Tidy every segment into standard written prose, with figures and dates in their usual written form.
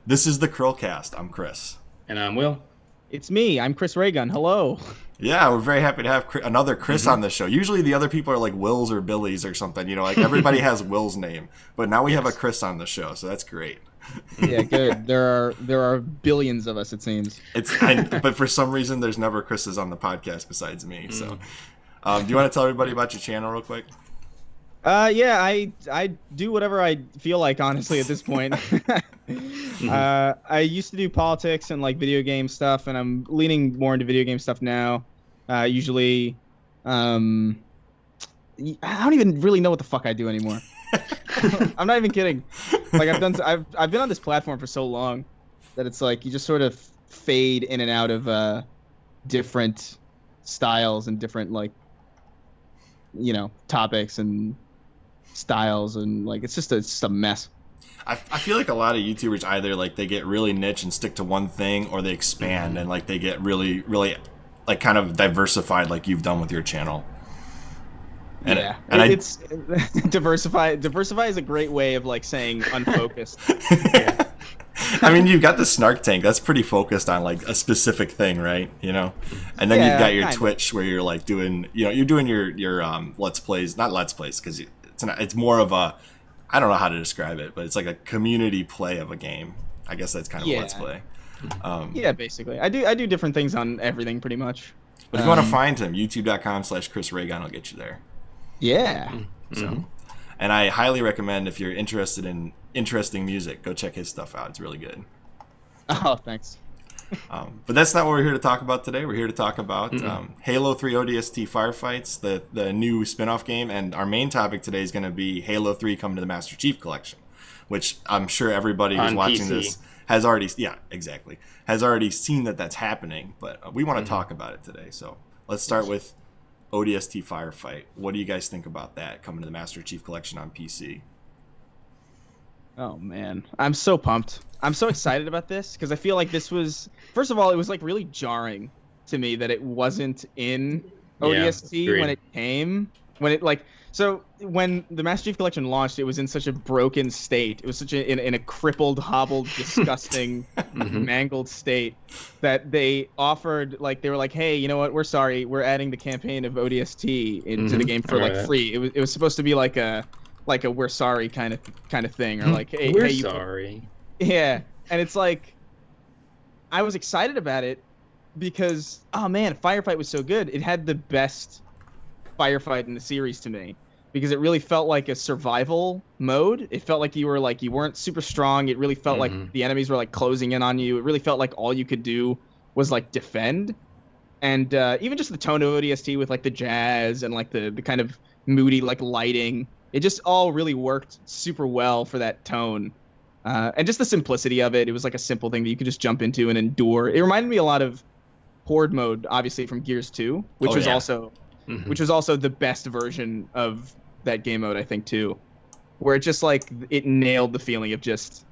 This is the CHRILLCAST. I'm Chris. And I'm Will. It's me. I'm Chris Raygun. Hello. Yeah, we're very happy to have another Chris on the show. Usually the other people are like Wills or Billies or something. You know, like everybody has Will's name, but now we have a Chris on the show, so that's great. Yeah, good. There are billions of us, it seems. But for some reason, there's never Chris's on the podcast besides me. So, do you want to tell everybody about your channel real quick? Yeah, I do whatever I feel like, honestly, at this point. I used to do politics and like video game stuff, and I'm leaning more into video game stuff now. Usually, I don't even really know what the fuck I do anymore. I'm not even kidding. Like I've been on this platform for so long that it's like you just sort of fade in and out of different styles and different topics and styles, and like it's just a mess. I feel like a lot of YouTubers either like they get really niche and stick to one thing, or they expand and like they get really like kind of diversified, like you've done with your channel. And, yeah, and it's diversify. Diversify is a great way of like saying unfocused. Yeah. I mean, you've got the Snark tank. That's pretty focused on like a specific thing, right? You know, and then you've got your Twitch where you're like doing, you're doing your Let's Plays, not Let's Plays because it's more of a, I don't know how to describe it, but it's like a community play of a game. I guess that's kind of a Let's Play. Yeah, basically, I do different things on everything pretty much. But if you want to find him, youtube.com/Chris Raygun will get you there. Yeah. So, and I highly recommend if you're interested in interesting music, go check his stuff out. It's really good. Oh, thanks. But that's not what we're here to talk about today. We're here to talk about Halo 3 ODST Firefights, the new spin-off game, and our main topic today is going to be Halo 3 coming to the Master Chief Collection, which I'm sure everybody who's watching this has already, has already seen that's happening, but we want to talk about it today. So let's start with ODST Firefight. What do you guys think about that coming to the Master Chief Collection on PC? Oh man, I'm so pumped. I'm so excited about this because I feel like this was, first of all, it was like really jarring to me that it wasn't in ODST when it came. So when the Master Chief Collection launched, it was in such a broken state. It was such in a crippled, hobbled, disgusting, mangled state that they offered, like, they were like, hey, you know what? We're sorry. We're adding the campaign of ODST into the game for free. It was supposed to be like a we're sorry kind of thing, or like, hey, we're sorry. Yeah, and it's like, I was excited about it because, oh man, Firefight was so good. It had the best firefight in the series to me because it really felt like a survival mode. It felt like you weren't super strong. It really felt like the enemies were like closing in on you. It really felt like all you could do was like defend. And even just the tone of ODST with like the jazz and like the kind of moody like lighting, it just all really worked super well for that tone. And just the simplicity of it. It was like a simple thing that you could just jump into and endure. It reminded me a lot of Horde mode, obviously from Gears 2, which was also the best version of that game mode, I think, too, where it just like it nailed the feeling of just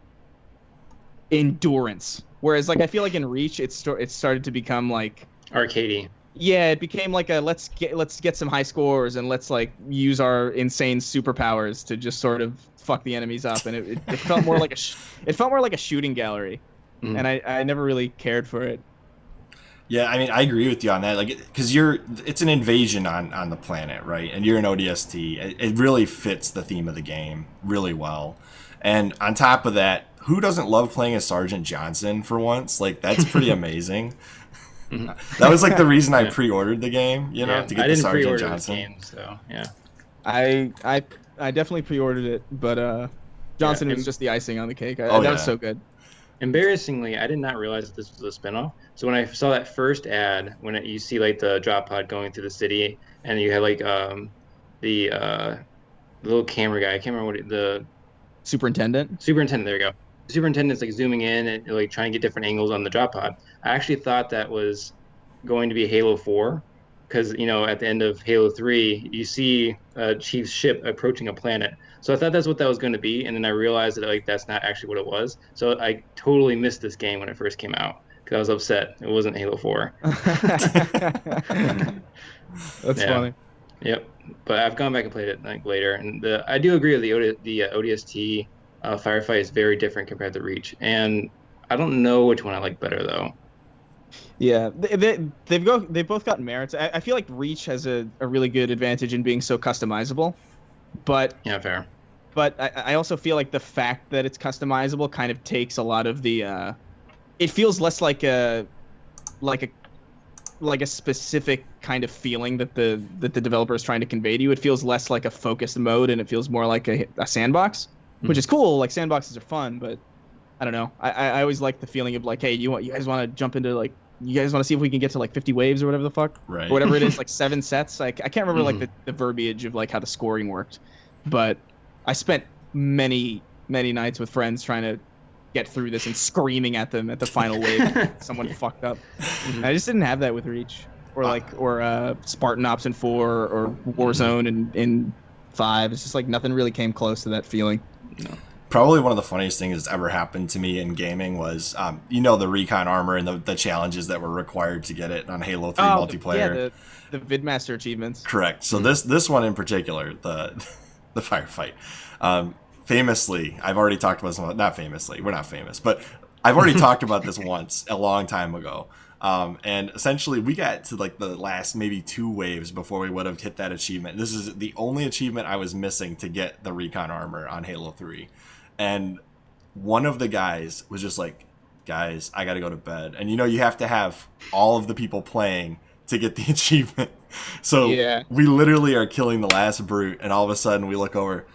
endurance. Whereas like I feel like in Reach, it started to become like arcadey. Yeah, it became like a let's get some high scores and let's like use our insane superpowers to just sort of fuck the enemies up, and it felt more like a shooting gallery, and I never really cared for it. Yeah, I mean, I agree with you on that. Like, because it's an invasion on the planet, right? And you're an ODST. It really fits the theme of the game really well. And on top of that, who doesn't love playing as Sergeant Johnson for once? Like, that's pretty amazing. That was like the reason I pre-ordered the game, to get the Sergeant Johnson. Game, so yeah. I definitely pre-ordered it, but Johnson was just the icing on the cake. That was so good. Embarrassingly, I did not realize that this was a spinoff. So when I saw that first ad, when you see like the drop pod going through the city, and you have like the little camera guy, I can't remember the superintendent. There we go. The superintendent's like zooming in and like trying to get different angles on the drop pod. I actually thought that was going to be Halo 4, because at the end of Halo 3, you see Chief's ship approaching a planet. So I thought that's what that was going to be, and then I realized that like that's not actually what it was. So I totally missed this game when it first came out because I was upset it wasn't Halo 4. That's funny. Yep. But I've gone back and played it like later, and I do agree with the ODST Firefight is very different compared to Reach, and I don't know which one I like better though. Yeah, they've both got merits. I feel like Reach has a really good advantage in being so customizable, but Yeah, fair. I also feel like the fact that it's customizable kind of takes a lot of the it feels less like a like a specific kind of feeling that the developer is trying to convey to you. It feels less like a focused mode, and it feels more like a sandbox, which is cool. Like sandboxes are fun, but I don't know. I always like the feeling of like, hey, you guys want to jump into like, you guys want to see if we can get to like 50 waves or whatever the fuck, Right. or whatever it is, like 7 sets. Like I can't remember like the verbiage of like how the scoring worked, but I spent many nights with friends trying to get through this and screaming at them at the final wave. Someone fucked up. I just didn't have that with Reach or Spartan Ops in 4 or Warzone in 5. It's just like nothing really came close to that feeling. No. Probably one of the funniest things that's ever happened to me in gaming was, the recon armor and the challenges that were required to get it on Halo 3 multiplayer. The Vidmaster achievements. Correct. So this one in particular, the Firefight, famously, I've already talked about this. Not famously, we're not famous, but I've already talked about this once a long time ago. And essentially, we got to like the last maybe 2 waves before we would have hit that achievement. This is the only achievement I was missing to get the recon armor on Halo 3. And one of the guys was just like, guys, I got to go to bed. And you have to have all of the people playing to get the achievement. So we literally are killing the last brute. And all of a sudden we look over.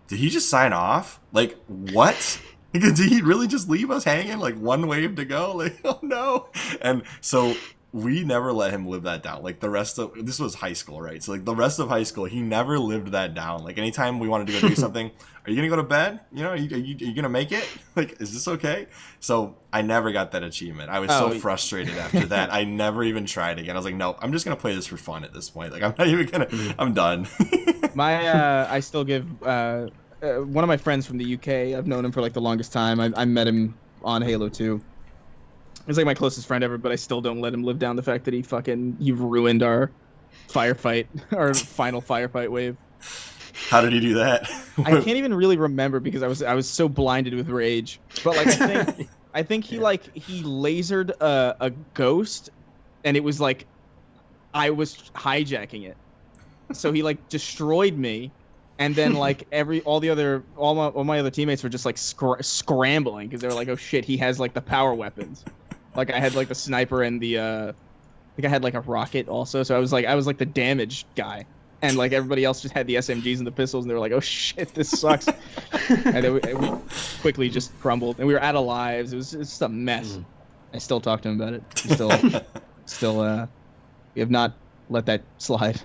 Did he just sign off? Like, what? Did he really just leave us hanging? Like 1 wave to go? Like, oh no. And so we never let him live that down. Like the rest of, this was high school, right? So like the rest of high school, he never lived that down. Like anytime we wanted to go do something, are you going to go to bed? Are you going to make it? Like, is this okay? So I never got that achievement. I was so frustrated after that. I never even tried again. I was like, nope, I'm just going to play this for fun at this point. Like I'm not even going to, I'm done. I still give, one of my friends from the UK, I've known him for like the longest time. I met him on Halo 2. He's like my closest friend ever, but I still don't let him live down the fact that he ruined our firefight, our final firefight wave. How did he do that? I can't even really remember because I was so blinded with rage. But like I think he lasered a ghost, and it was like I was hijacking it. So he like destroyed me. And then like all my other teammates were just like scrambling because they were like, oh shit, he has like the power weapons. Like I had like the sniper and I think I had like a rocket also. So I was like the damage guy, and like everybody else just had the SMGs and the pistols, and they were like, oh shit, this sucks. And then we quickly just crumbled, and we were out of lives. It was just a mess. I still talk to him about it. We have not let that slide.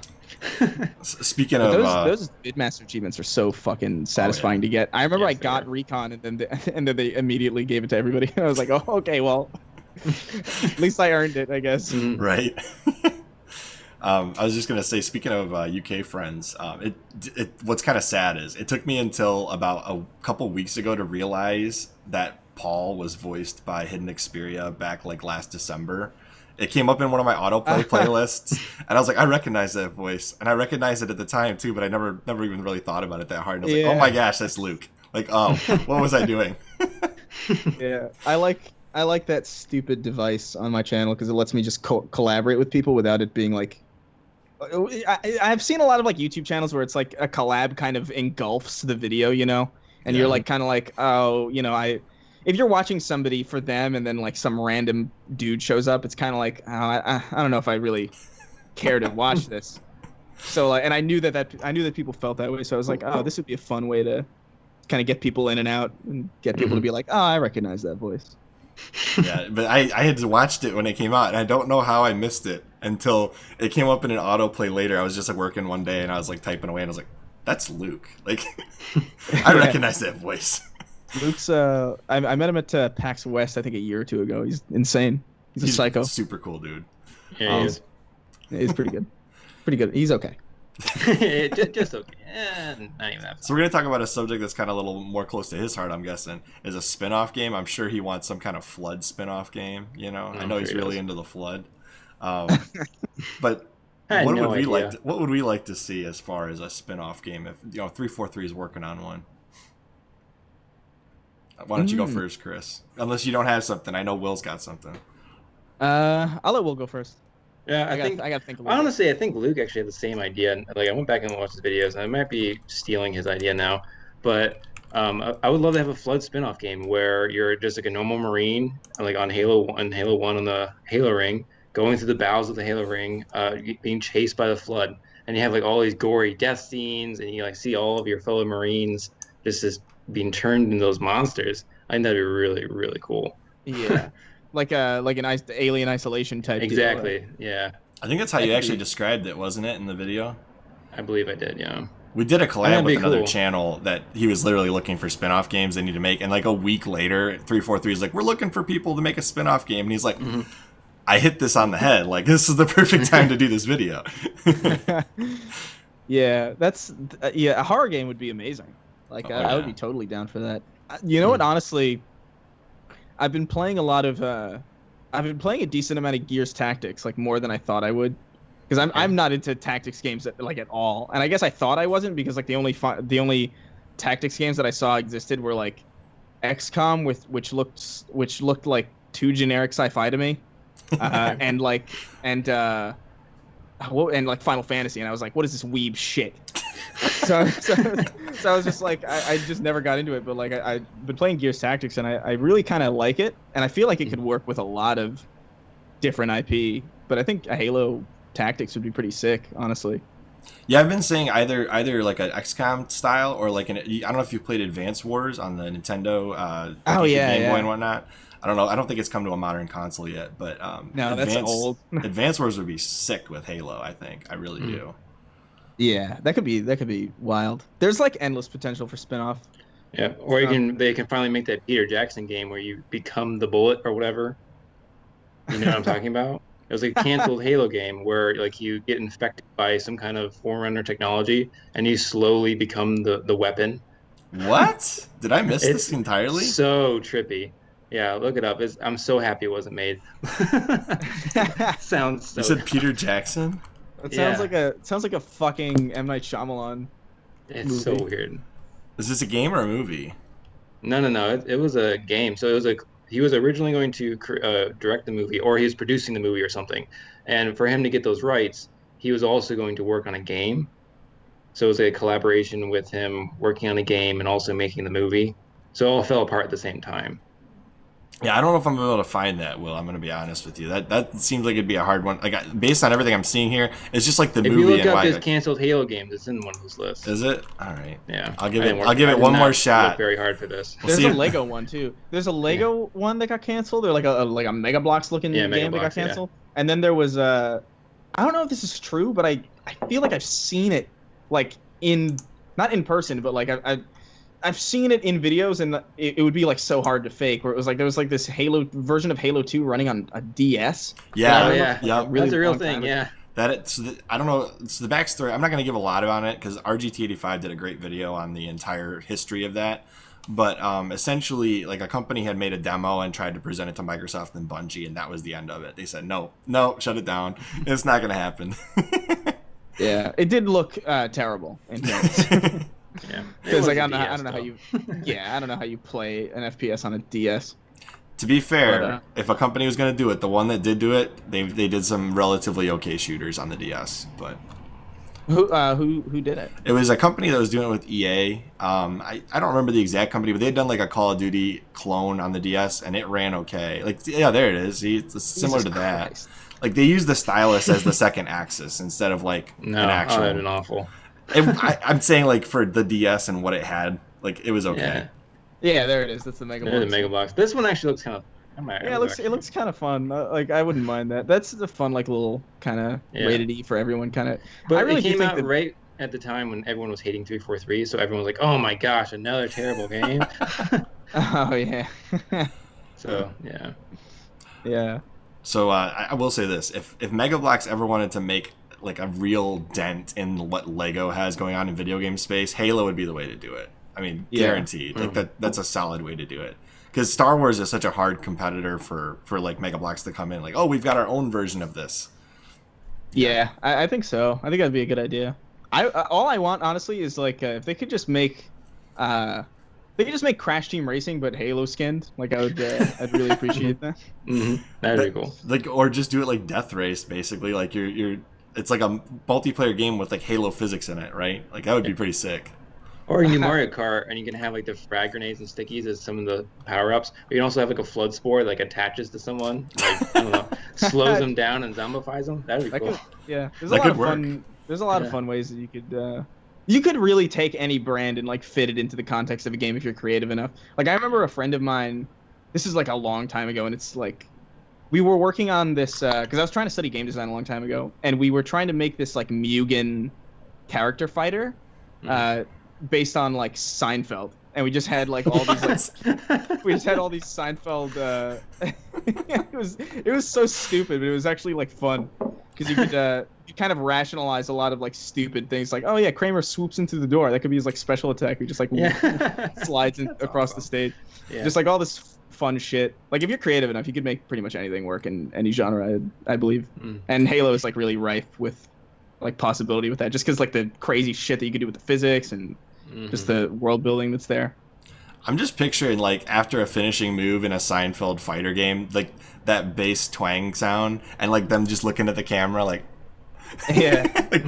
Speaking of those Vidmaster achievements are so fucking satisfying to get. I remember I got recon and then they immediately gave it to everybody. I was like, oh okay, well, at least I earned it, I guess. Right. I was just gonna say, speaking of UK friends, what's kind of sad is it took me until about a couple weeks ago to realize that Paul was voiced by Hidden Xperia back like last December. It came up in one of my autoplay playlists, and I was like, I recognize that voice, and I recognized it at the time too, but I never even really thought about it that hard. And I was like, oh my gosh, that's Luke. Like, oh, what was I doing? Yeah, I like that stupid device on my channel because it lets me just collaborate with people without it being like. I've seen a lot of like YouTube channels where it's like a collab kind of engulfs the video, and you're like kind of like, oh, if you're watching somebody for them and then like some random dude shows up, it's kind of like, oh, I don't know if I really care to watch this. So like, and I knew that people felt that way, so I was like, oh, this would be a fun way to kind of get people in and out and get people to be like, oh, I recognize that voice. Yeah, but I had watched it when it came out, and I don't know how I missed it until it came up in an autoplay later. I was just like working one day, and I was like typing away, and I was like, that's Luke. Like, I recognize that voice. Luke's I met him at PAX West I think a year or two ago. He's insane. He's a psycho. Super cool dude. Yeah, he is. He's pretty good. Pretty good. He's okay. just okay. Not even that. So we're gonna talk about a subject that's kind of a little more close to his heart, I'm guessing, is a spin-off game. I'm sure he wants some kind of Flood spin-off game. I know he's really into the Flood. But what would we like to see as far as a spin-off game if 343 is working on one? Why don't you go first, Chris? Unless you don't have something. I know Will's got something. I'll let Will go first. Yeah, I gotta think. A little honestly, I think Luke actually had the same idea. Like, I went back and watched his videos, and I might be stealing his idea now, but I would love to have a Flood spin-off game where you're just like a normal Marine, like on Halo 1 on the Halo ring, going through the bowels of the Halo ring, being chased by the Flood, and you have like all these gory death scenes, and you like see all of your fellow Marines just being turned into those monsters. I think that'd be really, really cool. Yeah, like an alien isolation type. Exactly. Deal. Yeah. I think that's how you actually described it, wasn't it, in the video? I believe I did. Yeah. We did a collab with another cool. channel that he was literally looking for spin-off games they need to make, and like a week later, 343 is like, we're looking for people to make a spin-off game, and he's like, I hit this on the head. Like, this is the perfect time to do this video. Yeah, a horror game would be amazing. Like, I would be totally down for that. You know what? Honestly, I've been playing a lot of. I've been playing a decent amount of Gears Tactics, like more than I thought I would, because I'm not into tactics games at all. And I guess I thought I wasn't, because like the only tactics games that I saw existed were like XCOM, which looked like too generic sci-fi to me, and like Final Fantasy, and I was like, what is this weeb shit? so I was just like, I just never got into it. But like I've been playing Gears Tactics, and I really kind of like it, and I feel like it could work with a lot of different IP. But I think a Halo Tactics would be pretty sick, honestly. Yeah, I've been saying either like an XCOM style, or like I don't know if you've played Advance Wars on the Nintendo Game Boy and whatnot. I don't know. I don't think it's come to a modern console yet, but no, that's old. Advance Wars would be sick with Halo, I think. I really do. Yeah, that could be wild. There's like endless potential for spin-off. Yeah, or they can finally make that Peter Jackson game where you become the bullet or whatever. You know what I'm talking about? It was like a canceled Halo game where like you get infected by some kind of Forerunner technology and you slowly become the weapon. What? Did I miss this entirely? So trippy. Yeah, look it up. I'm so happy it wasn't made. Sounds so. You said Peter Jackson? It sounds like a fucking M. Night Shyamalan It's movie. so weird. Is this a game or a movie? No. It was a game. So he was originally going to direct the movie, or he was producing the movie or something. And for him to get those rights, he was also going to work on a game. So it was a collaboration with him working on a game and also making the movie. So it all fell apart at the same time. Yeah, I don't know if I'm able to find that, Will. I'm going to be honest with you. That seems like it'd be a hard one. Like, based on everything I'm seeing here, it's just like the movie. If you look up why, his canceled Halo games, it's in one of those lists. Is it? All right. Yeah. I'll give it one more shot. Very hard for this. There's a Lego one too. There's a Lego one that got canceled, or like a Mega Bloks looking game that got canceled. Yeah. And then there was I don't know if this is true, but I feel like I've seen it, like not in person, but like I've seen it in videos, and it would be like so hard to fake. Where it was like there was like this Halo version of Halo 2 running on a DS. Yeah, really that's a real thing. Yeah, I don't know. It's the backstory. I'm not going to give a lot on it because RGT85 did a great video on the entire history of that. But essentially, like a company had made a demo and tried to present it to Microsoft and Bungie, and that was the end of it. They said no, shut it down. It's not going to happen. Yeah, it did look terrible. Yeah, because like I don't know how you play an FPS on a DS. To be fair, if a company was going to do it, the one that did do it, they did some relatively okay shooters on the DS. But who did it? It was a company that was doing it with EA. I don't remember the exact company, but they had done like a Call of Duty clone on the DS, and it ran okay. Like, yeah, there it is. It's similar to that. Like, they used the stylus as the second axis instead of like an actual. That'd been awful. I'm saying like for the DS and what it had, like it was okay. Yeah, there it is. That's the Mega Bloks. The Mega Bloks. This one actually looks kind of. It looks kind of fun. Like I wouldn't mind that. That's the fun like little kind of rated E for everyone kind of. But I really it came out right at the time when everyone was hating 343, so everyone was like, "Oh my gosh, another terrible game." Oh yeah. So yeah. Yeah. So I will say this: if Mega Bloks ever wanted to make like a real dent in what Lego has going on in video game space, Halo would be the way to do it. I mean, guaranteed. Like that's a solid way to do it. Because Star Wars is such a hard competitor for like Mega Bloks to come in. Like, oh, we've got our own version of this. Yeah, I think so. I think that'd be a good idea. All I want honestly is like if they could just make, they They could just make Crash Team Racing, but Halo skinned. Like I'd really appreciate that. That'd be cool. Like, or just do it like Death Race, basically. Like it's like a multiplayer game with like Halo physics in it, right? Like that would be pretty sick. Or you can do Mario Kart, and you can have like the frag grenades and stickies as some of the power-ups. You can also have like a flood spore that like attaches to someone, like I don't know, slows them down and zombifies them. That'd be cool. There's a lot of fun. There's a lot of fun ways that you could really take any brand and like fit it into the context of a game if you're creative enough. Like I remember a friend of mine. This is like a long time ago, and it's like we were working on this because I was trying to study game design a long time ago, and we were trying to make this like Mugen character fighter. Based on like Seinfeld, and we just had like all these we just had all these Seinfeld it was so stupid, but it was actually like fun because you could you kind of rationalize a lot of like stupid things, like, oh yeah, Kramer swoops into the door, that could be his like special attack, he just like slides across the stage. Just like all this fun shit. Like if you're creative enough, you could make pretty much anything work in any genre, I believe. And Halo is like really rife with like possibility with that, just because like the crazy shit that you could do with the physics and just the world building that's there. I'm just picturing like after a finishing move in a Seinfeld fighter game, like that bass twang sound, and like them just looking at the camera, like like,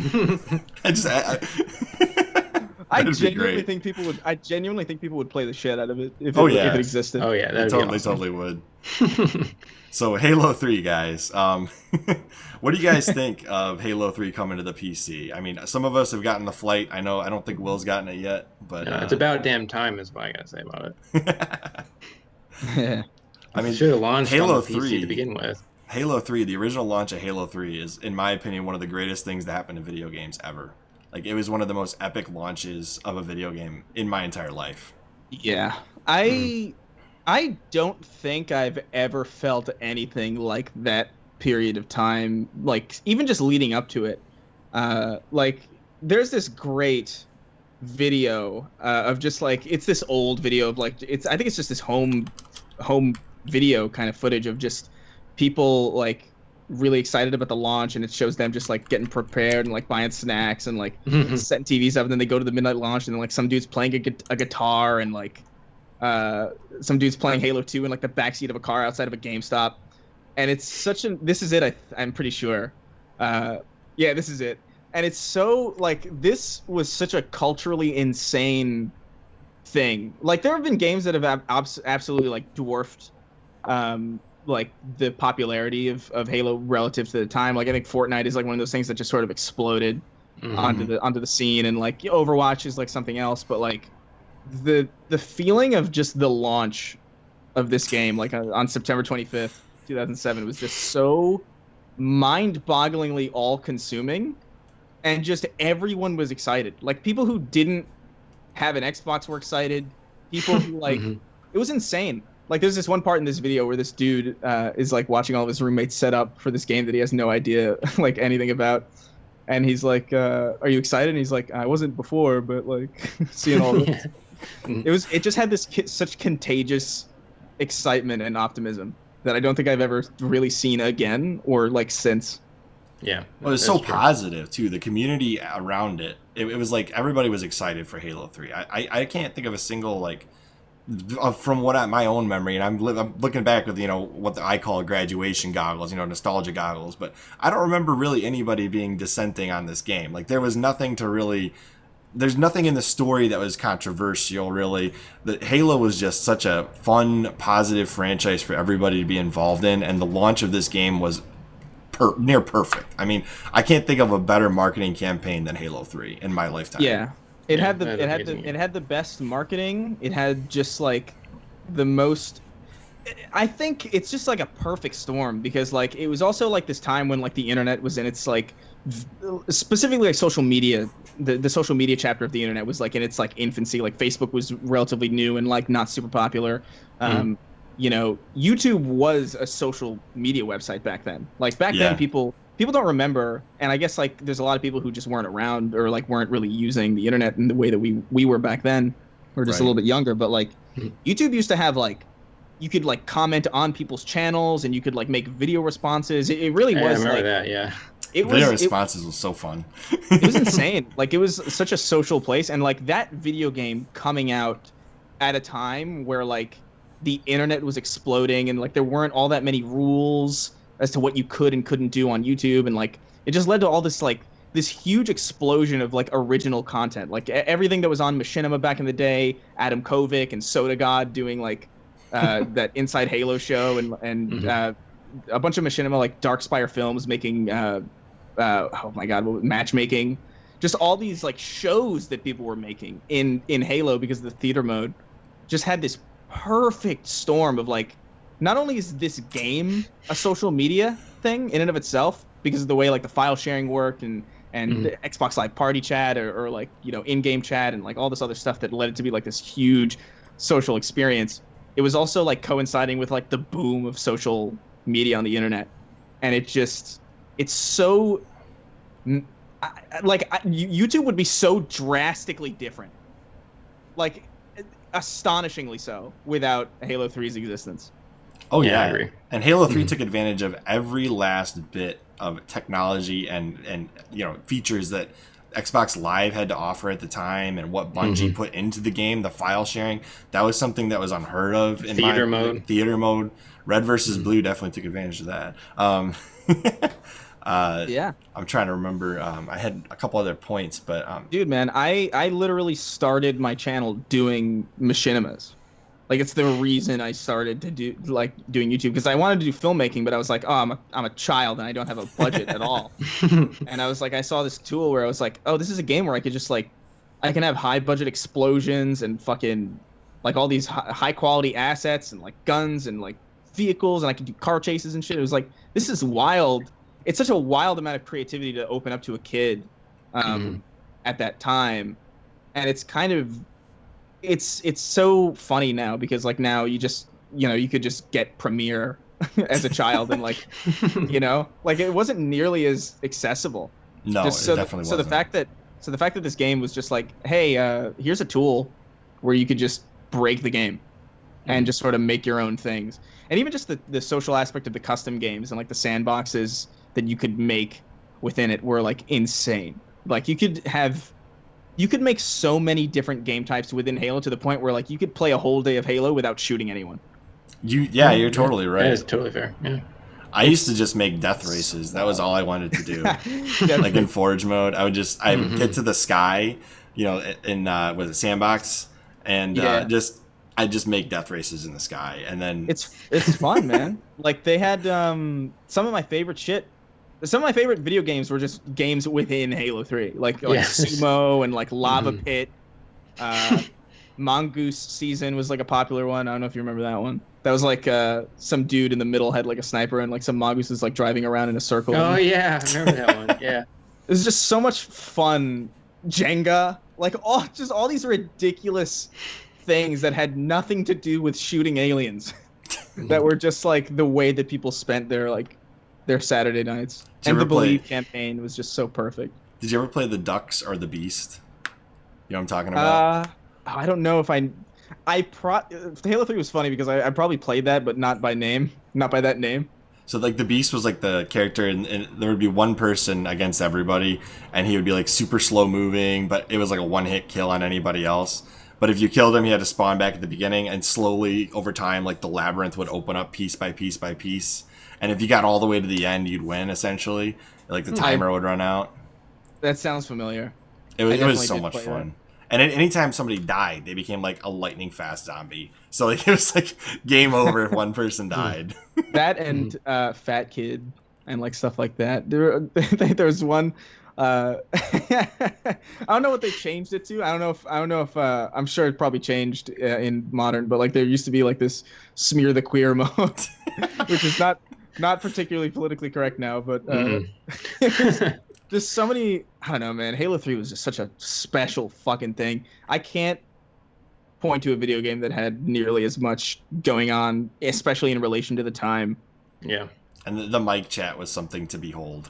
I genuinely think people would. I genuinely think people would play the shit out of it if it existed. Oh yeah, they totally would. So Halo 3, guys. What do you guys think of Halo 3 coming to the PC? I mean, some of us have gotten the flight. I don't think Will's gotten it yet, but it's about damn time is what I gotta say about it. I mean, should have launched Halo on the 3 PC to begin with. Halo 3, the original launch of Halo 3 is, in my opinion, one of the greatest things to happen to video games ever. Like, it was one of the most epic launches of a video game in my entire life. Yeah. I don't think I've ever felt anything like that period of time, like even just leading up to it. Like there's this great video of just like, it's this old video of like, I think it's just this home video kind of footage of just people like really excited about the launch, and it shows them just like getting prepared and like buying snacks and like setting TVs up, and then they go to the midnight launch, and then like some dude's playing a guitar, and like some dude's playing Halo 2 in like the backseat of a car outside of a GameStop. And it's such this is it, I'm pretty sure. Yeah, this is it. And it's so like, this was such a culturally insane thing. Like there have been games that have absolutely like dwarfed like the popularity of Halo relative to the time. Like I think Fortnite is like one of those things that just sort of exploded onto the scene, and like Overwatch is like something else, but like the feeling of just the launch of this game, like on September 25th, 2007, was just so mind-bogglingly all-consuming, and just everyone was excited. Like people who didn't have an Xbox were excited. People who like it was insane. Like there's this one part in this video where this dude is like watching all of his roommates set up for this game that he has no idea like anything about, and he's like, "Are you excited?" And he's like, "I wasn't before, but like seeing all this." It just had this such contagious excitement and optimism that I don't think I've ever really seen again or like since. Yeah. Well, it was so positive too. The community around it. It was like everybody was excited for Halo 3. I can't think of a single like, from what my own memory, and I'm looking back with what I call graduation goggles, nostalgia goggles, but I don't remember really anybody being dissenting on this game. Like there's nothing in the story that was controversial, really. The Halo was just such a fun, positive franchise for everybody to be involved in, and the launch of this game was near perfect. I mean, I can't think of a better marketing campaign than Halo 3 in my lifetime. Yeah. It had the best marketing. It had just like the most. I think it's just like a perfect storm, because like it was also like this time when like the internet was in its like specifically like social media. The social media chapter of the internet was like in its like infancy. Like Facebook was relatively new and like not super popular. YouTube was a social media website back then. Like back then, people don't remember, and I guess like there's a lot of people who just weren't around or like weren't really using the internet in the way that we were back then. We're just a little bit younger, but like YouTube used to have like, you could like comment on people's channels, and you could like make video responses. It really was. I remember that. Yeah. Video responses was so fun. It was insane. Like it was such a social place, and like that video game coming out at a time where like the internet was exploding and like there weren't all that many rules as to what you could and couldn't do on YouTube, and like it just led to all this like this huge explosion of like original content, like everything that was on Machinima back in the day, Adam Kovic and Soda God doing like that Inside Halo show, and a bunch of Machinima like Darkspire Films making oh my god, matchmaking, just all these like shows that people were making in Halo because of the theater mode, just had this perfect storm of like, not only is this game a social media thing in and of itself because of the way like the file sharing worked and the Xbox Live Party chat or like, you know, in-game chat and like all this other stuff that led it to be like this huge social experience. It was also like coinciding with like the boom of social media on the internet, and it's so YouTube would be so drastically different, like astonishingly so, without Halo 3's existence. Oh yeah, I agree. And Halo 3 took advantage of every last bit of technology and you know, features that Xbox Live had to offer at the time, and what Bungie put into the game, the file sharing. That was something that was unheard of in theater mode. Theater mode. Red versus Blue definitely took advantage of that. Yeah, I'm trying to remember. I had a couple other points, but dude, man, I literally started my channel doing machinimas. Like, it's the reason I started to do doing YouTube, because I wanted to do filmmaking, but I was like, oh, I'm a child and I don't have a budget at all. And I was like, I saw this tool where I was like, oh, this is a game where I could just like, I can have high budget explosions and fucking like all these high quality assets and like guns and like vehicles, and I can do car chases and shit. It was like, this is wild. It's such a wild amount of creativity to open up to a kid at that time. And it's kind of, it's so funny now, because like now you just, you know, you could just get Premiere as a child and like, you know, like it wasn't nearly as accessible. No, just it definitely wasn't. So the fact that this game was just like, hey, here's a tool where you could just break the game and just sort of make your own things. And even just the social aspect of the custom games and like the sandboxes that you could make within it were like insane. Like you could make so many different game types within Halo, to the point where like you could play a whole day of Halo without shooting anyone. You're totally right. That is totally fair. Yeah. I used to just make death races. That was all I wanted to do. Like in Forge mode, I would get to the sky, you know, in was it Sandbox, and I just make death races in the sky, and then it's fun, man. Like they had some of my favorite shit. Some of my favorite video games were just games within Halo 3, like Sumo and like Lava Pit. Mongoose Season was like a popular one. I don't know if you remember that one. That was like some dude in the middle had like a sniper, and like some mongooses like driving around in a circle. Oh yeah, I remember that one. Yeah. It was just so much fun. Jenga, like all these ridiculous things that had nothing to do with shooting aliens. That were just like the way that people spent their Saturday nights. And the Believe campaign was just so perfect. Did you ever play the Ducks or the Beast? You know what I'm talking about? I don't know if Halo 3 was funny because I probably played that, but not by name, not by that name. So like the Beast was like the character, and there would be one person against everybody, and he would be like super slow moving, but it was like a one-hit kill on anybody else. But if you killed him, he had to spawn back at the beginning, and slowly over time, like the labyrinth would open up piece by piece by piece. And if you got all the way to the end, you'd win, essentially. Like the timer would run out. That sounds familiar. It was so much fun. And anytime somebody died, they became like a lightning fast zombie. So like it was like game over if one person died. That and Fat Kid and like stuff like that. There was one. I don't know what they changed it to. I don't know if I'm sure it probably changed in modern, but like there used to be like this smear the queer mode, which is not particularly politically correct now, but just so many. I don't know, man. Halo 3 was just such a special fucking thing. I can't point to a video game that had nearly as much going on, especially in relation to the time. Yeah. And the mic chat was something to behold.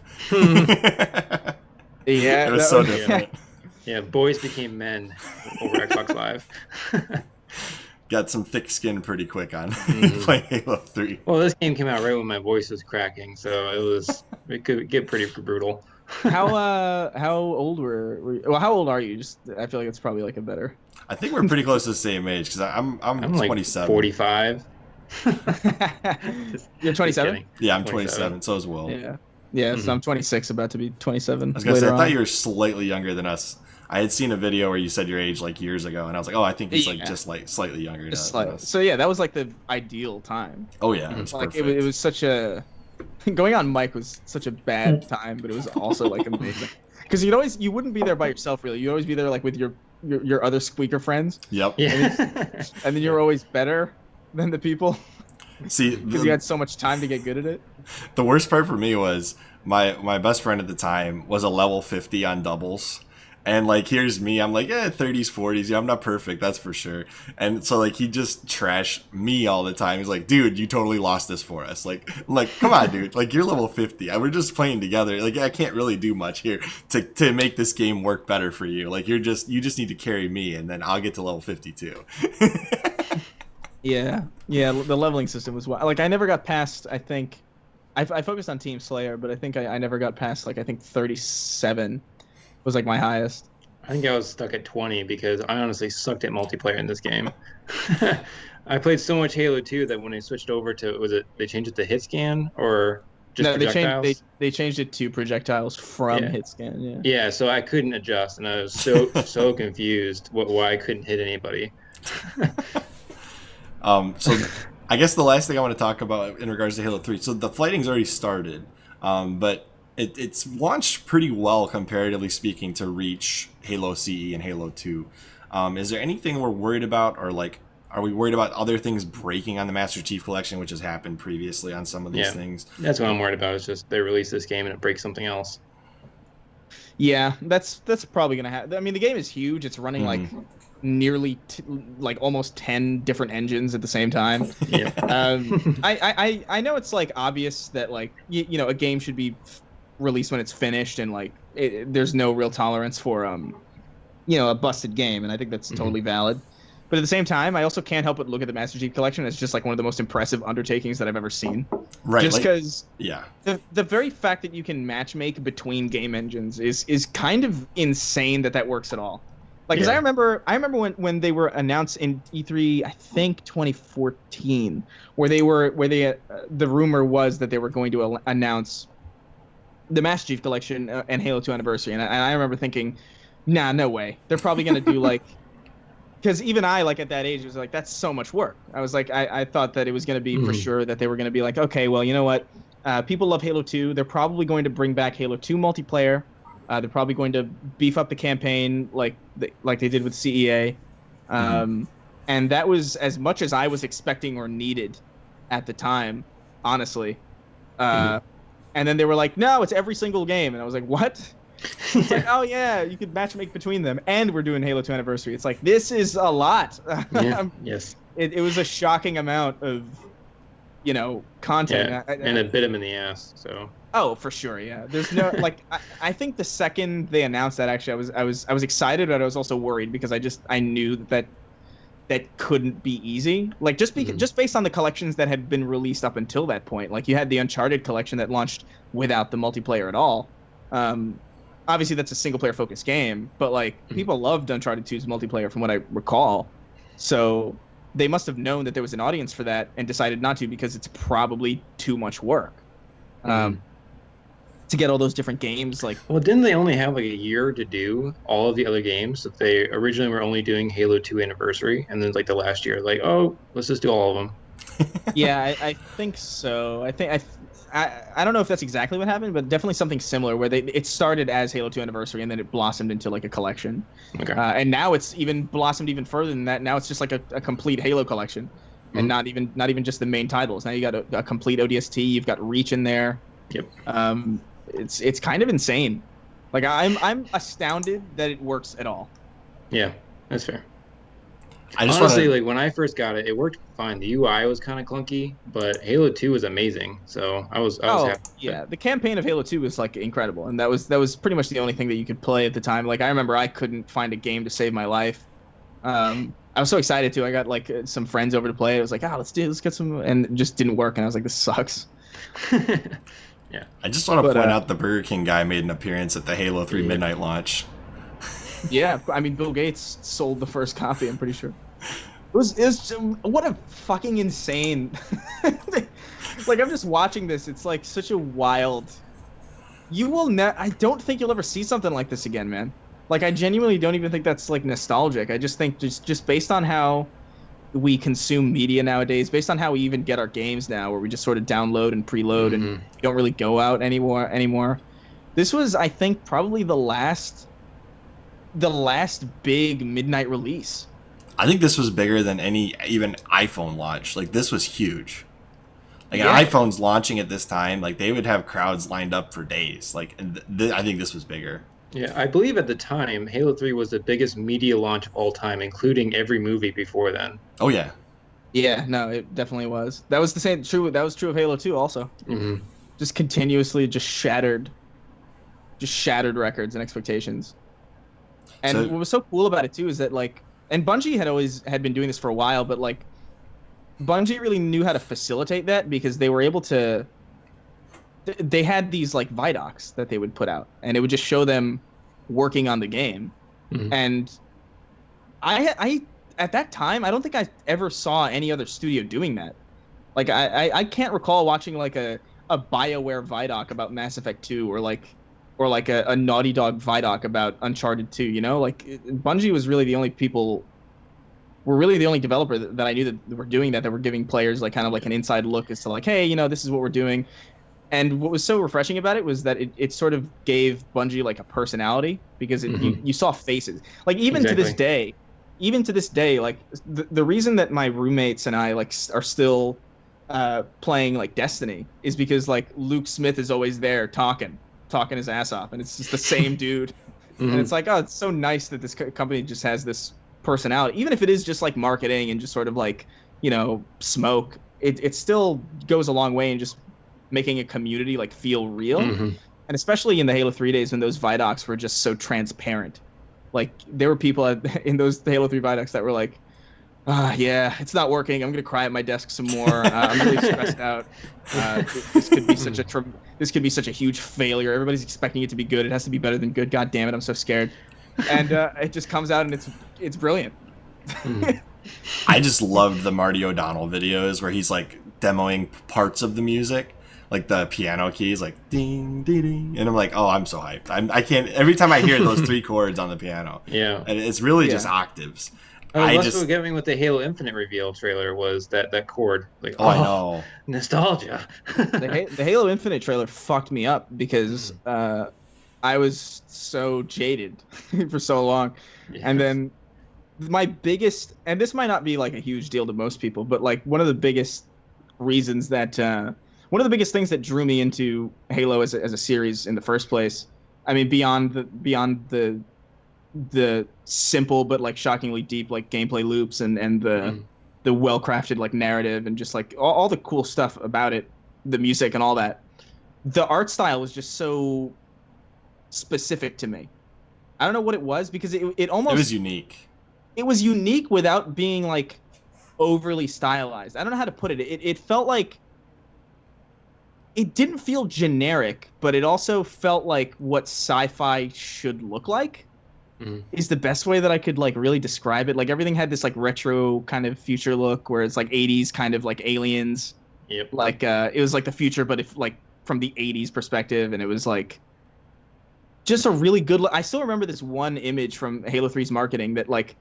Yeah, it was so different. Yeah, boys became men over Xbox Live. Got some thick skin pretty quick on playing Halo 3. Well, this game came out right when my voice was cracking, so it could get pretty brutal. How old were you? Well, how old are you? Just I feel like it's probably like a better. I think we're pretty close to the same age because I'm like 27. 45. You're 27? Yeah, I'm 27. So is Will. Yeah. Yeah, so I'm 26, about to be 27. I was gonna say, I thought you were slightly younger than us. I had seen a video where you said your age like years ago, and I was like, oh, I think he's like just like slightly younger than us. So yeah, that was like the ideal time. Oh yeah, it was like perfect. it was such a going on mic was such a bad time, but it was also like amazing because you wouldn't be there by yourself really. You'd always be there like with your other squeaker friends. Yep. Yeah. And then you're always better than the people. See, because you had so much time to get good at it. The worst part for me was my best friend at the time was a level 50 on doubles. And like, here's me, I'm like, 30s, 40s, yeah, I'm not perfect, that's for sure. And so like, he just trashed me all the time. He's like, dude, you totally lost this for us. Like, come on, dude, like you're level 50. We're just playing together. Like, I can't really do much here to make this game work better for you. Like, you just need to carry me, and then I'll get to level 52. Yeah, the leveling system was like I never got past. I think I focused on Team Slayer, but I think I never got past like I think 37 was like my highest. I think I was stuck at 20 because I honestly sucked at multiplayer in this game. I played so much Halo 2 that when they switched over to they changed it to hit scan or just projectiles? They changed it to projectiles from hit scan. Yeah. Yeah, so I couldn't adjust, and I was so confused why I couldn't hit anybody. So I guess the last thing I want to talk about in regards to Halo 3, so the fighting's already started, but it's launched pretty well, comparatively speaking, to Reach, Halo CE, and Halo 2. Is there anything we're worried about, or like, are we worried about other things breaking on the Master Chief Collection, which has happened previously on some of these things? That's what I'm worried about, is just they release this game and it breaks something else. Yeah, that's probably going to happen. I mean, the game is huge. It's running like nearly like almost 10 different engines at the same time. Yeah. I know it's like obvious that like you know a game should be released when it's finished, and like there's no real tolerance for a busted game, and I think that's totally valid. But at the same time, I also can't help but look at the Master Chief Collection as just like one of the most impressive undertakings that I've ever seen. Right. Just because the very fact that you can matchmake between game engines is kind of insane that works at all. Like, because I remember when they were announced in E3, I think 2014, where the rumor was that they were going to announce the Master Chief Collection and Halo 2 Anniversary, and I remember thinking, nah, no way. They're probably gonna do like, because even I, like at that age, was like, that's so much work. I was like, I thought that it was gonna be for sure that they were gonna be like, okay, well, you know what, people love Halo 2. They're probably going to bring back Halo 2 multiplayer. They're probably going to beef up the campaign like they did with CEA. And that was as much as I was expecting or needed at the time, honestly. And then they were like, no, it's every single game. And I was like, what? It's like, oh, yeah, you could matchmake between them. And we're doing Halo 2 Anniversary. It's like, this is a lot. Yes. It was a shocking amount of, content. Yeah, and it bit them in the ass, so... Oh, for sure, yeah. There's no like I think the second they announced that, actually I was excited, but I was also worried because I knew that couldn't be easy. Like just based on the collections that had been released up until that point. Like you had the Uncharted collection that launched without the multiplayer at all. Obviously that's a single player focused game, but like people loved Uncharted 2's multiplayer from what I recall. So they must have known that there was an audience for that and decided not to because it's probably too much work. To get all those different games, like... Well, didn't they only have like a year to do all of the other games? That they originally were only doing Halo 2 Anniversary, and then like the last year, like, oh, let's just do all of them. Yeah, I think so. I don't know if that's exactly what happened, but definitely something similar where it started as Halo 2 Anniversary and then it blossomed into like a collection. Okay. And now it's even blossomed even further than that. Now it's just like a complete Halo collection, and not even just the main titles. Now you got a complete ODST. You've got Reach in there. Yep. It's kind of insane. Like I'm astounded that it works at all. Yeah, that's fair. Honestly, like when I first got it, it worked fine. The UI was kind of clunky, but Halo 2 was amazing. So I was happy. Yeah, the campaign of Halo 2 was like incredible, and that was pretty much the only thing that you could play at the time. Like I remember I couldn't find a game to save my life. I was so excited too. I got like some friends over to play. I was like, let's get some, and it just didn't work. And I was like, this sucks. Yeah. I just want to point out the Burger King guy made an appearance at the Halo 3 midnight launch. Yeah, I mean, Bill Gates sold the first copy, I'm pretty sure. What a fucking insane. Like, I'm just watching this. It's like such a wild. I don't think you'll ever see something like this again, man. Like, I genuinely don't even think that's like nostalgic. I just think just based on how we consume media nowadays, based on how we even get our games now, where we just sort of download and preload and we don't really go out anymore. This was, I think, probably the last big midnight release. I think this was bigger than any even iPhone launch. Like, this was huge. Like, Yeah. an iPhone's launching at this time, like, they would have crowds lined up for days. Like, and I think this was bigger. Yeah, I believe at the time, Halo 3 was the biggest media launch of all time, including every movie before then. Oh yeah. Yeah, no, it definitely was. That was true of Halo 2 also. Just continuously shattered records and expectations. And what was so cool about it too is that, like, and Bungie had been doing this for a while, but like Bungie really knew how to facilitate that because they were able to. They had these like Vidocs that they would put out, and it would just show them working on the game. And I at that time, I don't think I ever saw any other studio doing that. Like, I can't recall watching like a BioWare Vidoc about Mass Effect 2 or like a Naughty Dog Vidoc about Uncharted 2, you know? Like, Bungie was really the only developer that I knew that were doing that were giving players like kind of like an inside look as to like, hey, you know, this is what we're doing. And what was so refreshing about it was that it sort of gave Bungie like a personality because you saw faces. Like, even to this day, like the reason that my roommates and I like are still playing like Destiny is because like Luke Smith is always there talking his ass off, and it's just the same dude. And it's like, oh, it's so nice that this company just has this personality, even if it is just like marketing and just sort of like, you know, smoke. It still goes a long way in just making a community like feel real. And especially in the Halo 3 days when those Vidocs were just so transparent. Like, there were people in those Halo 3 Vidocs that were like, yeah, it's not working. I'm gonna cry at my desk some more. I'm really stressed out. This could be such a huge failure. Everybody's expecting it to be good. It has to be better than good. God damn it, I'm so scared. And it just comes out and it's brilliant. I just loved the Marty O'Donnell videos where he's like demoing parts of the music, like the piano keys, like ding ding ding, and I'm like, oh, I'm so hyped. I can't. Every time I hear those 3 chords on the piano, and it's really just octaves. What was getting with the Halo Infinite reveal trailer was that chord. Like, I know. Nostalgia. The Halo Infinite trailer fucked me up because I was so jaded for so long. Yes. And then my biggest, and this might not be like a huge deal to most people, but like one of the biggest reasons that, one of the biggest things that drew me into Halo as a series in the first place, I mean, beyond the simple but like shockingly deep like gameplay loops and the well-crafted like narrative and just like all the cool stuff about it, the music and all that, the art style was just so specific to me. I don't know what it was because it was unique. It was unique without being like overly stylized. I don't know how to put it. It felt like it didn't feel generic, but it also felt like what sci-fi should look like. Is the best way that I could like really describe it. Like, everything had this like retro kind of future look where it's like 80s kind of like aliens. Yep. Like it was like the future, but if like from the 80s perspective, and it was like just a really good look. I still remember this one image from Halo 3's marketing that like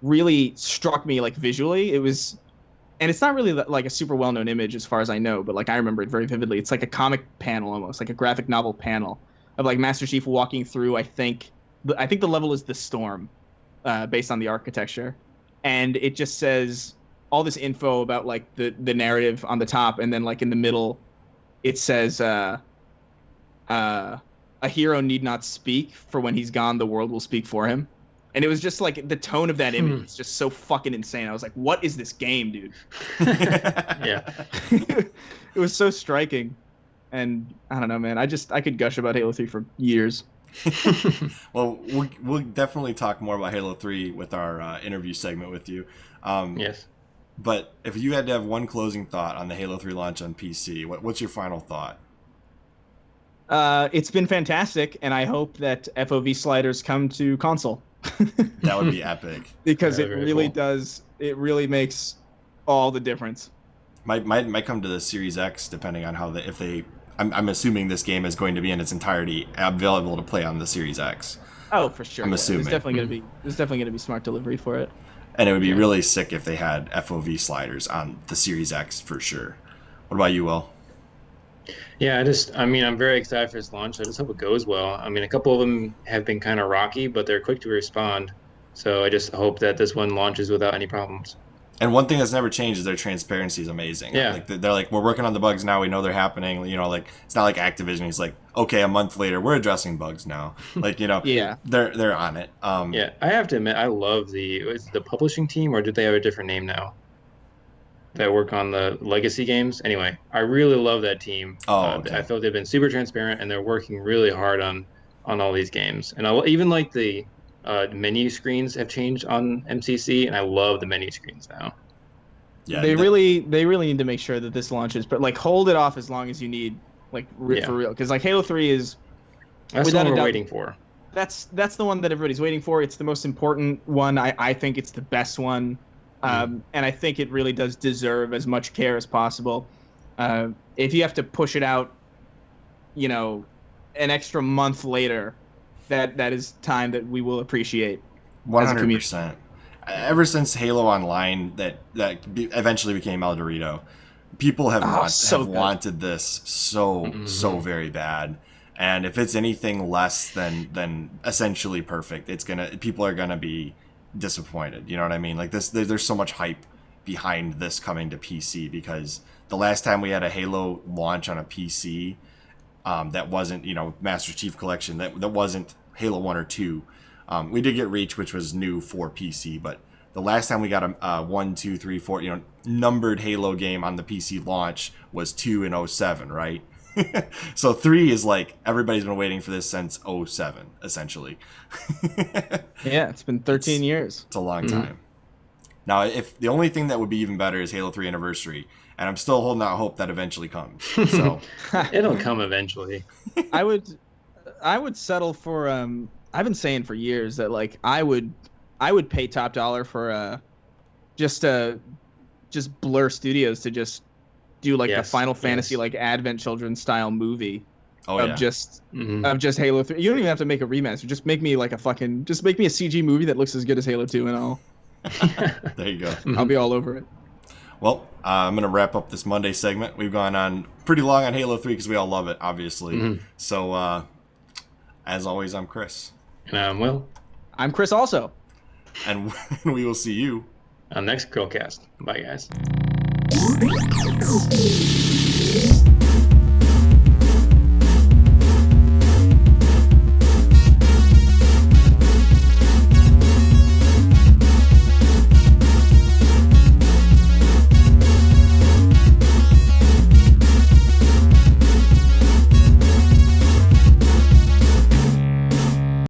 really struck me like visually. It was, and it's not really like a super well-known image as far as I know, but like I remember it very vividly. It's like a comic panel almost, like a graphic novel panel of like Master Chief walking through, I think the level is the Storm, based on the architecture, and it just says all this info about like the narrative on the top, and then like in the middle, it says a hero need not speak, for when he's gone, the world will speak for him. And it was just like the tone of that image was just so fucking insane. I was like, what is this game, dude? Yeah. It was so striking, and I don't know, man. I could gush about Halo 3 for years. Well, we'll definitely talk more about Halo 3 with our interview segment with you. Yes. But if you had to have one closing thought on the Halo 3 launch on PC, what's your final thought? It's been fantastic, and I hope that FOV sliders come to console. That would be epic. Very, because it very really cool. does. It really makes all the difference. Might come to the Series X depending on how I'm assuming this game is going to be in its entirety available to play on the Series X. Oh, for sure. I'm yeah. assuming. There's definitely gonna be smart delivery for it. And it would be really sick if they had FOV sliders on the Series X for sure. What about you, Will? Yeah, I'm very excited for its launch. I just hope it goes well. I mean, a couple of them have been kind of rocky, but they're quick to respond. So I just hope that this one launches without any problems. And one thing that's never changed is their transparency is amazing. Yeah. Like they're like, we're working on the bugs now. We know they're happening. You know, like it's not like Activision. He's like, okay, a month later, we're addressing bugs now. Like, you know, Yeah. they're on it. Yeah, I have to admit, I love is it the publishing team, or did they have a different name now? That work on the legacy games. Anyway, I really love that team. Oh, okay. I feel they've been super transparent, and they're working really hard on all these games. And even like the menu screens have changed on MCC, and I love the menu screens now. Yeah, They really need to make sure that this launches, but like hold it off as long as you need, like for real, because like Halo 3 is That's without what a we're doubt- waiting for. that's the one that everybody's waiting for. It's the most important one. I think it's the best one. And I think it really does deserve as much care as possible. If you have to push it out, you know, an extra month later, that is time that we will appreciate. 100%. Ever since Halo Online that eventually became El Dorito, people have wanted this so very bad. And if it's anything less than essentially perfect, people are gonna be disappointed. You know what I mean? Like there's so much hype behind this coming to PC, because the last time we had a Halo launch on a PC that wasn't, you know, Master Chief Collection, that wasn't Halo 1 or 2. We did get Reach, which was new for PC, but the last time we got a 1, 2, 3, 4, you know, numbered Halo game on the PC launch was 2 in 07, right? So 3 is like, everybody's been waiting for this since 07, essentially. Yeah, it's been 13 years. It's a long time. Now, if the only thing that would be even better is Halo 3 Anniversary, and I'm still holding out hope that eventually comes. So It'll come eventually. I would settle for I've been saying for years that like I would pay top dollar for just Blur Studios to just do like the Final Fantasy like Advent Children style movie of just Halo 3. You don't even have to make a remaster. Just make me like just make me a CG movie that looks as good as Halo 2 and all. There you go. I'll be all over it. Well, I'm going to wrap up this Monday segment. We've gone on pretty long on Halo 3 because we all love it, obviously. So, as always, I'm Chris. And I'm Will. I'm Chris also. And we will see you on next CHRILLCAST. Bye, guys.